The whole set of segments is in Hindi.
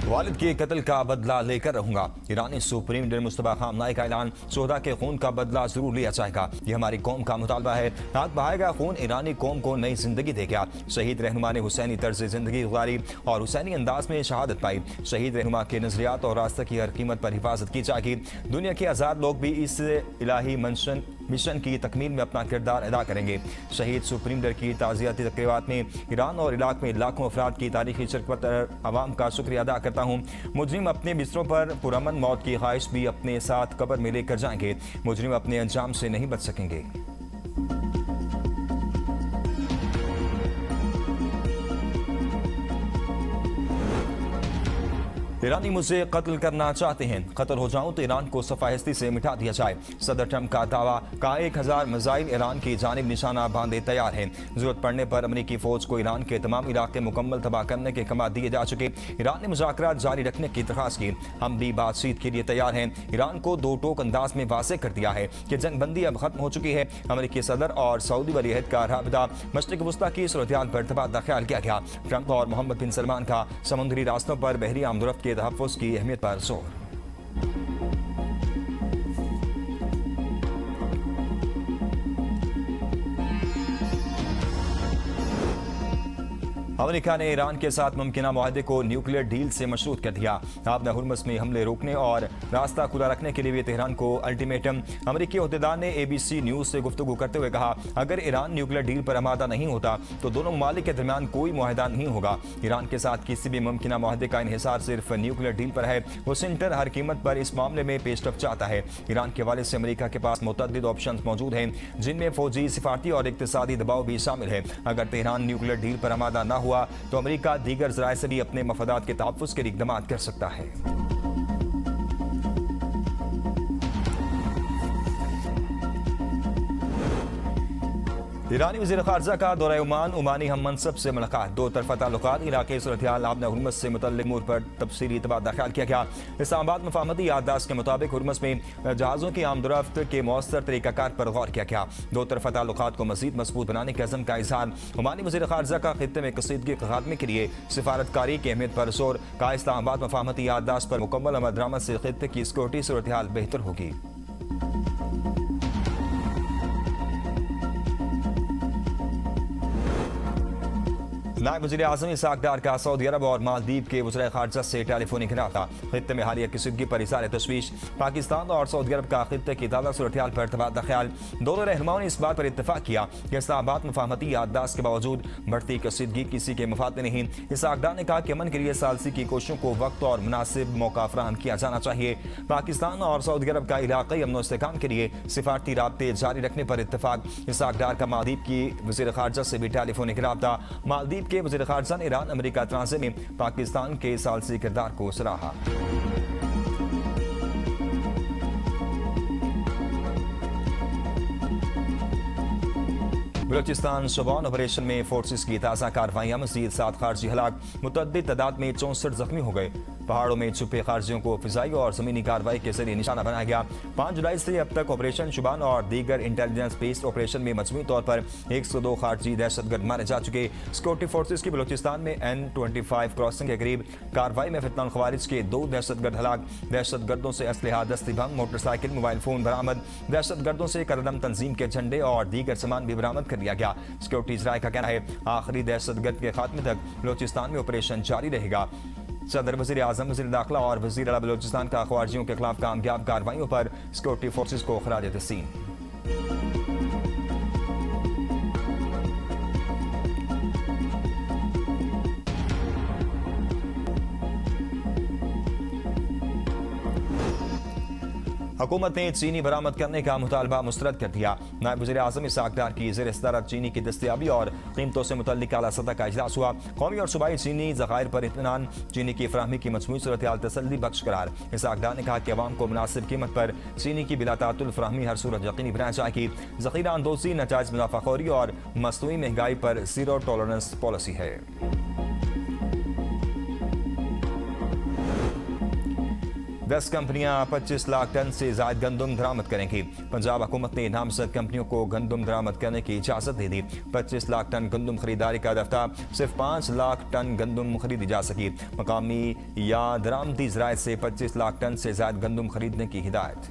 वालिद के कत्ल का बदला लेकर रहूंगा। ईरानी सुप्रीम लीडर मुस्तफा खamenei का ऐलान। शोहदा के खून का बदला जरूर लिया जाएगा। ये हमारी कौम का मुतालबा है। आग बहाएगा खून ईरानी कौम को नई जिंदगी देगा। शहीद रहनुमा ने हुसैनी तर्ज जिंदगी गुजारी और हुसैनी अंदाज में शहादत पाई। शहीद रहनुमा के नजरियात और रास्ते की हर कीमत पर हिफाजत की जाएगी। दुनिया के आज़ाद लोग भी इस इलाही मिशन की तकमील में अपना किरदार अदा करेंगे। शहीद सुप्रीम लीडर की ताज़ियाती तकरीबात में ईरान और इलाक में लाखों अफराद की तारीखी शिरकत पर आवाम का शुक्रिया अदा करता हूँ। मुजरिम अपने बिस्तरों पर पुरअमन मौत की ख्वाहिश भी अपने साथ कब्र में लेकर जाएंगे। मुजरिम अपने अंजाम से नहीं बच सकेंगे। ईरानी मुझे कत्ल करना चाहते हैं। कत्ल हो जाऊं तो ईरान को सफाहिस्ती से मिटा दिया जाए। सदर ट्रंप का दावा। कहा 1000 मिसाइल ईरान की जानिब निशाना बांधे तैयार हैं। जरूरत पड़ने पर अमरीकी फौज को ईरान के तमाम इलाके मुकम्मल तबाह करने के कमा दिए जा चुके। ईरान ने मुज़ाकरात जारी रखने की दरख्वास्त की। हम भी बातचीत के लिए तैयार हैं। ईरान को दो टोक अंदाज में वाज़ेह कर दिया है कि जंगबंदी अब खत्म हो चुकी है। अमरीकी सदर और सऊदी वलीअहद का राबता। मशरिक़ वस्ता की सूरत-ए-हाल पर तबादला ख्याल किया गया। ट्रंप और मोहम्मद बिन सलमान का समुद्री रास्तों पर बहरी आमदोरफ्त के तहफ़्फ़ुज़ की अहमियत पर जोर। अमेरिका ने ईरान के साथ मुमकिना मुआहदे को न्यूक्लियर डील से मशरूत कर दिया। आपने हुर्मुज़ में हमले रोकने और रास्ता खुला रखने के लिए भी तेहरान को अल्टीमेटम। अमेरिकी अहदेदार ने ABC न्यूज़ से गुफ्तगू करते हुए कहा, अगर ईरान न्यूक्लियर डील पर आमादा नहीं होता तो दोनों ममालिक के दरमियान कोई मुआहदा नहीं होगा। ईरान के साथ किसी भी मुमकिना मुआहदे का इन्हिसार सिर्फ न्यूक्लियर डील पर है। वाशिंगटन हर कीमत पर इस मामले में पेशरफ चाहता है। ईरान के हवाले से अमेरिका के पास मुतअद्दिद ऑप्शन मौजूद हैं, जिनमें फौजी, सिफारती और इक्तिसादी दबाव भी शामिल है। अगर तेहरान न्यूक्लियर डील पर आमादा न हुआ तो अमेरिका दीगर ज़राए से भी अपने मफादात के तहफ़्फ़ुज़ के लिए इक़दाम कर सकता है। ईरानी वज़ीर ख़ारजा का दौरा ओमान। ओमानी हम मनसब से मुलाकात। दो तरफ़ा ताल्लुकात, इलाक़ाई सूरत-ए-हाल, आबना हुर्मुज़ से मुतल्लिक़ अमूर पर तफ़सीली तबादला ख्याल किया गया। इस्लामाबाद मफ़ाहमती याददाश्त के मुताबिक हुर्मुज़ में जहाज़ों की आमदोरफ्त के मौसर तरीक़ाकार पर गौर किया गया। दो तरफ़ा ताल्लुकात को मज़ीद मज़बूत बनाने के अज़्म का इज़हार। ओमानी वज़ीर ख़ारजा का ख़ित्ते में कसीदगी के ख़ात्मे के लिए सिफारतकारी की अहमियत पर जोर। कहा इस्लामाबाद मफ़ाहमती याददाश्त पर मुकम्मल अमल दरामद से ख़ित्ते की सिक्योरिटी सूरत-ए-हाल बेहतर होगी। नायब वज़ीर आज़म इसहाक़ डार का सऊदी अरब और मालदीव के वज़ीर ख़ारजा से टेलीफोनिक रब्ता। ख़ित्ते में हालिया कशीदगी पर इज़हार तशवीश। पाकिस्तान और सऊदी अरब का ख़ित्ते की ताज़ा सूरत-ए-हाल पर तबादला ख्याल। दोनों रहनुमाओं ने इस बात पर इत्तफ़ाक़ किया कि इस्लामाबाद मफ़ाहमती याददाश्त के बावजूद बढ़ती कशीदगी किसी के मफाद में नहीं। इसहाक़ डार ने कहा कि अमन के लिए सालसी की कोशिशों को वक्त और मुनासिब मौका फ़राहम किया जाना चाहिए। पाकिस्तान और सऊदी अरब का इलाक़ाई अमन व इस्तेहकाम के लिए सिफारती राब्ते जारी रखने पर इत्तफ़ाक़। इसहाक़ डार का मालदीव की वज़ीर ख़ारजा से भी टेलीफोनिक रब्ता। मालदीव के वज़ीर ख़ारजा ने ईरान अमेरिका तनाज़े में पाकिस्तान के सालसी किरदार को सराहा। बलूचिस्तान शबान ऑपरेशन में फोर्सेस की ताज़ा कार्रवाइयाँ। मज़ीद 7 खारजी हलाक, मुतअद्दिद तादाद में 64 जख्मी हो गए। पहाड़ों में छुपे खारजियों को फिजाई और ज़मीनी कार्रवाई के जरिए निशाना बनाया गया। 5 जुलाई से अब तक ऑपरेशन शुबान और दीगर इंटेलिजेंस बेस्ड ऑपरेशन में मजमूई तौर पर 102 खारजी दहशतगर्द मारे जा चुके। सिक्योरिटी फोर्सेस की बलूचिस्तान में N25 क्रॉसिंग के करीब कार्रवाई में फितनाल ख़वारिज के 2 दहशतगर्द हलाक। दहशतगर्दों से असलहा, दस्ती बम, मोटरसाइकिल, मोबाइल फ़ोन बरामद। दहशतगर्दों से करदम तंजीम के झंडे और दीगर सामान भी बरामद कर लिया गया। सिक्योरिटी इजराए का कहना है आखिरी दहशतगर्द के खात्मे तक बलूचिस्तान में ऑपरेशन जारी रहेगा। सदर वज़ीर आज़म, वज़ीर दाखिला और वज़ीर आला बलूचिस्तान का ख़वारिजियों के खिलाफ कामयाब कार्रवाइयों पर सिक्योरिटी फोर्सेस को खराज तहसीन। हुकूमत ने चीनी बरामद करने का मुतालबा मुस्तरद कर दिया। नायब वज़ीर आज़म इसहाक़ डार की ज़ेर सदारत चीनी की दस्तियाबी और कीमतों से मुतल्लिक़ आला सतह का इजलास हुआ। कौमी और सूबाई चीनी ज़खायर पर इत्मीनान, चीनी की फराहमी की मजमूई सूरत-ए-हाल तसल्ली बख्श करार। इसहाक़ डार ने कहा कि अवाम को मुनासिब कीमत पर चीनी की बिला तातुल फराहमी हर सूरत यकीनी बनाई जाएगी। ज़ख़ीरा अंदोज़ी, नाजायज़ मुनाफ़ाखोरी और मसनूई महंगाई पर ज़ीरो टॉलरेंस पॉलिसी है। 10 कंपनियां 25 लाख टन से ज्यादा गंदम दरामद करेंगी। पंजाब हुकूमत ने नामजद कंपनियों को गंदम दरामद करने की इजाजत दे दी। 25 लाख टन गंदम खरीदारी का दफ्तर सिर्फ 5 लाख टन गंदम खरीदी जा सकी। मकामी या दरामदी ज़राए से 25 लाख टन से ज्यादा गंदम खरीदने की हिदायत।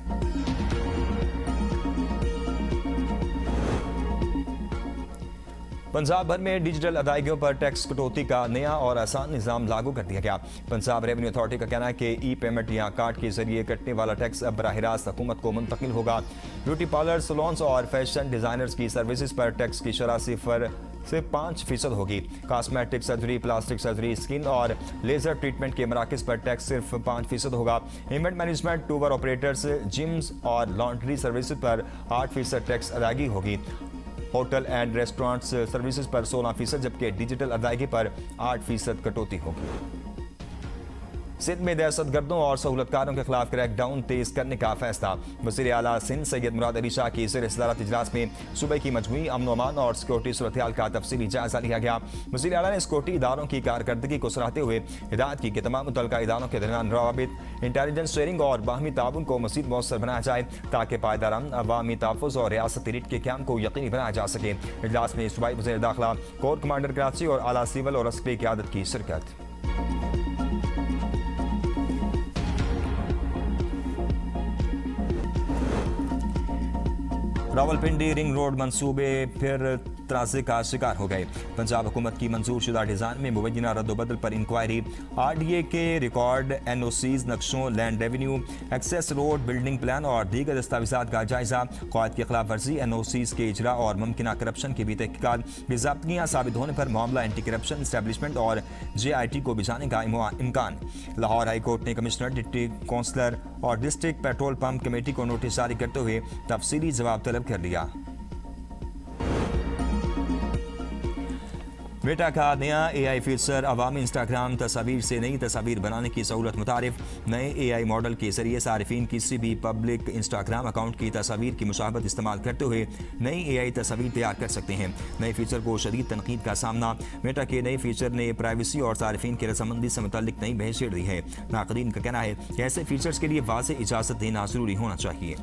पंजाब भर में डिजिटल अदायगियों पर टैक्स कटौती का नया और आसान निज़ाम लागू कर दिया गया। पंजाब रेवेन्यू अथॉरिटी का कहना है कि ई पेमेंट या कार्ड के जरिए कटने वाला टैक्स अब बराह रास्त हुकूमत को मुंतकिल होगा। ब्यूटी पार्लर, सलोन्स और फैशन डिजाइनर्स की सर्विसेज पर टैक्स की शरह सिफर से 5% होगी। Cosmetic surgery, plastic surgery, skin और लेजर ट्रीटमेंट के मराकज पर टैक्स सिर्फ 5% होगा। Event management, tour operators, gyms और लॉन्ड्री सर्विसेज पर 8% टैक्स अदायगी होगी। होटल एंड रेस्टोरेंट्स सर्विसेज पर 16%, जबकि डिजिटल अदायगी पर 8% कटौती होगी। सिंध में दहशतगर्दों और सहूलतकारों के खिलाफ क्रैकडाउन तेज करने का फैसला। वज़ीर आला सिंध सैयद मुराद अली शाह की ज़ेर सदारत इजलास में सूबे की मजमूई अमन अमान और सिक्योरिटी सूरत हाल का तफसीली जायजा लिया गया। वज़ीर आला ने सिक्योरिटी इदारों की कारकर्दगी को सराहते हुए हिदायत की कि तमाम मुतल्लिका इदारों के दरमियान रवाबित, इंटेलिजेंस शेयरिंग और बाहमी ताउन को मज़ीद मौसर बनाया जाए ताकि पायदार अमन, अवामी तहफ़्फ़ुज़ और रियासती रीढ़ के क़याम को यकीनी बनाया जा सके। इजलास में सूबाई वज़ीर दाखिला, कोर कमांडर कराची और आला सिविल और अस्करी क़यादत की शिरकत। रावलपिंडी रिंग रोड मंसूबे फिर तनाज़े का शिकार हो गए। पंजाब हुकूमत की मंजूर शुदा डिज़ाइन में मुबैना रद्दोबदल पर इंक्वायरी, RDA के रिकॉर्ड, NOCs, नक्शों, land revenue, access road, building plan और दीगर दस्तावेज़ात का जायजा, क़वायद की खिलाफ वर्जी, NOCs के इजरा और मुमकिन करप्शन की भी तहकीकात। बेज़ाब्तियाँ साबित होने पर मामला एंटी करप्शन एस्टेब्लिशमेंट और JIT को भिजाने का इम्कान। लाहौर हाई कोर्ट ने कमिश्नर, डिप्टी काउंसलर और डिस्ट्रिक्ट पेट्रोल पंप कमेटी को नोटिस जारी करते हुए तफसीली जवाब तलब कर लिया। मेटा का नया AI फीचर अवामी इंस्टाग्राम तस्वीर से नई तस्वीर बनाने की सहूलत मुतारिफ। नए AI मॉडल के जरिए सारिफीन किसी भी पब्लिक इंस्टाग्राम अकाउंट की तस्वीर की मुशाबत इस्तेमाल करते हुए नई AI तस्वीर तैयार कर सकते हैं। नए फीचर को शदीद तनकीद का सामना। मेटा के नए फीचर ने प्राइवेसी और सारिफीन की रजामंदी से मुतल्लिक नई बहस छेड़ दी है। नाक़रीन का कहना है कि ऐसे फीचर्स के लिए वाज़ेह इजाज़त देना ज़रूरी होना चाहिए।